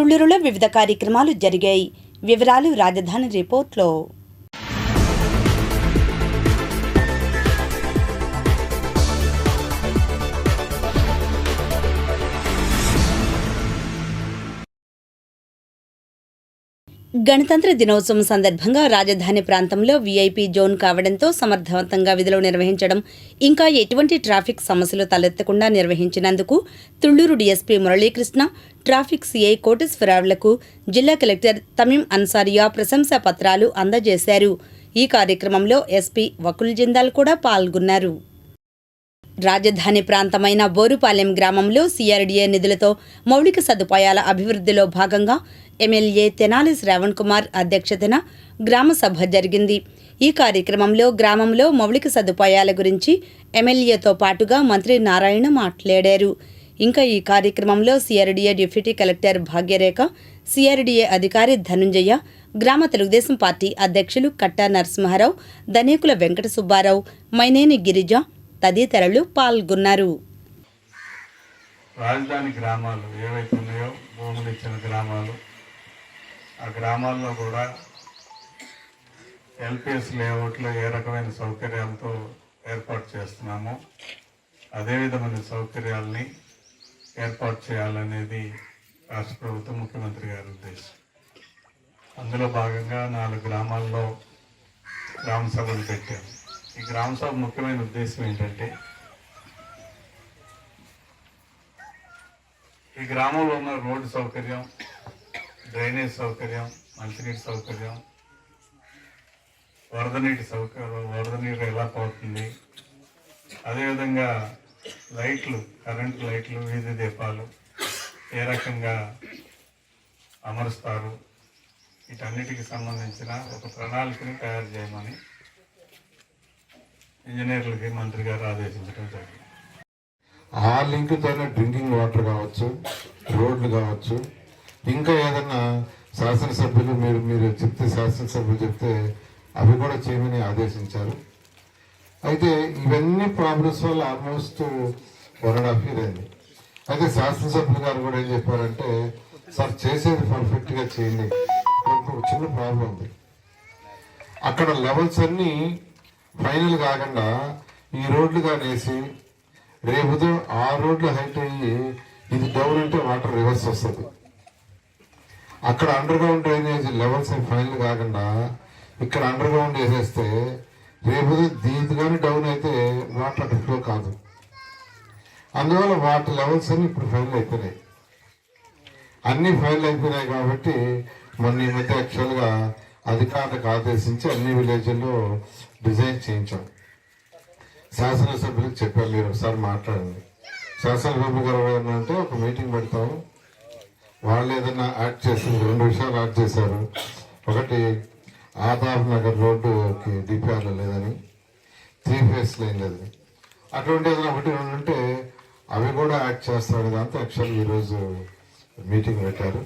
తుళ్లూరులో వివిధ కార్యక్రమాలు జరిగాయి. వివరాలు రాజధాని రిపోర్ట్లో. గణతంత్ర దినోత్సవం సందర్భంగా రాజధాని ప్రాంతంలో వీఐపీ జోన్ కావడంతో సమర్థవంతంగా విధులు నిర్వహించడం, ఇంకా ఎటువంటి ట్రాఫిక్ సమస్యలు తలెత్తకుండా నిర్వహించినందుకు Tulluru DSP Muralikrishna, traffic CI కోటేశ్వరరావులకు జిల్లా కలెక్టర్ తమీం అన్సారియా ప్రశంసా పత్రాలు అందజేశారు. ఈ కార్యక్రమంలో ఎస్పీ వకుల్ జిందాల్ కూడా పాల్గొన్నారు. రాజధాని ప్రాంతమైన బోరుపాలెం గ్రామంలో సిఆర్డీఏ నిధులతో మౌలిక సదుపాయాల అభివృద్ధిలో భాగంగా ఎమ్మెల్యే తెనాలి శ్రావణ్ కుమార్ అధ్యక్షతన గ్రామ సభ జరిగింది. ఈ కార్యక్రమంలో గ్రామంలో మౌలిక సదుపాయాల గురించి ఎమ్మెల్యేతో పాటుగా మంత్రి నారాయణ మాట్లాడారు. ఇంకా ఈ కార్యక్రమంలో సిఆర్డీఏ డిప్యూటీ కలెక్టర్ భాగ్యరేఖ, సిఆర్డీఏ అధికారి ధనుంజయ, గ్రామ తెలుగుదేశం పార్టీ అధ్యక్షులు కట్టా నరసింహారావు, ధనేకుల వెంకట సుబ్బారావు, మైనేని గిరిజ తదితరులు పాల్గొన్నారు. రాజధాని గ్రామాలు ఏవైతే ఉన్నాయో భూములు ఇచ్చిన గ్రామాలు, ఆ గ్రామాల్లో కూడా ఎల్పిఎస్ లేఅవుట్లో ఏ రకమైన సౌకర్యాలతో ఏర్పాటు చేస్తున్నామో అదే విధమైన సౌకర్యాలని ఏర్పాటు చేయాలనేది రాష్ట్ర ప్రభుత్వం ముఖ్యమంత్రి గారి ఉద్దేశం. అందులో భాగంగా 4 గ్రామాల్లో గ్రామ సభలు పెట్టాము. ఈ గ్రామ సభ ముఖ్యమైన ఉద్దేశం ఏంటంటే ఈ గ్రామంలో ఉన్న రోడ్డు సౌకర్యం, డ్రైనేజ్ సౌకర్యం, మంచినీటి సౌకర్యం, వరద నీరు ఎలా పోతుంది, అదేవిధంగా లైట్లు, కరెంటు లైట్లు, వీధి దీపాలు ఏ రకంగా అమరుస్తారు, వీటన్నిటికి సంబంధించిన ఒక ప్రణాళికని తయారు చేయమని ఇంజనీర్లకి మంత్రి గారు ఆదేశించడం జరిగింది. ఆ లింక్తోనే డ్రింకింగ్ వాటర్ కావచ్చు, రోడ్లు కావచ్చు, ఇంకా ఏదన్నా శాసనసభ్యులు మీరు చెప్తే శాసనసభ్యులు చెప్తే అవి కూడా చేయమని ఆదేశించారు. అయితే ఇవన్నీ ప్రాబ్లమ్స్ వల్ల ఆల్మోస్ట్ 1.5 year అయింది. అయితే శాసనసభ్యులు గారు కూడా ఏం చెప్పారంటే, సార్ చేసేది పర్ఫెక్ట్గా చేయండి, ఒక చిన్న ప్రాబ్లం ఉంది, అక్కడ లెవెల్స్ అన్నీ ఫైనల్ కాకుండా ఈ రోడ్లుగా వేసి రేపు ఆ రోడ్లు హైట్ అయ్యి ఇది డౌన్ అంటే వాటర్ రివర్స్ వస్తుంది. అక్కడ under ground drainage levels final కాకుండా ఇక్కడ అండర్ గ్రౌండ్ వేసేస్తే రేపు దీని కానీ డౌన్ అయితే వాటర్ అటు ఫ్లో కాదు. అందువల్ల వాటి లెవెల్స్ అన్ని ఇప్పుడు ఫైనల్ అయిపోయినాయి. అన్నీ ఫైనల్ అయిపోయినాయి కాబట్టి మొన్న ఈ మధ్య యాక్చువల్గా అధికారులకు ఆదేశించి అన్ని విలేజ్ల్లో డిజైన్ చేయించాం. శాసనసభ్యులకు చెప్పారు, మీరు ఒకసారి మాట్లాడండి. శాసనసభ్యులు గారు అంటే ఒక మీటింగ్ పెడతాము, వాళ్ళు ఏదైనా యాడ్ చేసి 2 విషయాలు యాడ్ చేశారు. ఒకటి ఆదాబ్ నగర్ రోడ్డుకి డిపిఆర్లో లేదని, 3 phase లైన్ లేదని, అటువంటి ఏదైనా 1, 2 ఉంటే అవి కూడా యాడ్ చేస్తారు. దాంతో యాక్చువల్గా ఈరోజు మీటింగ్ పెట్టారు.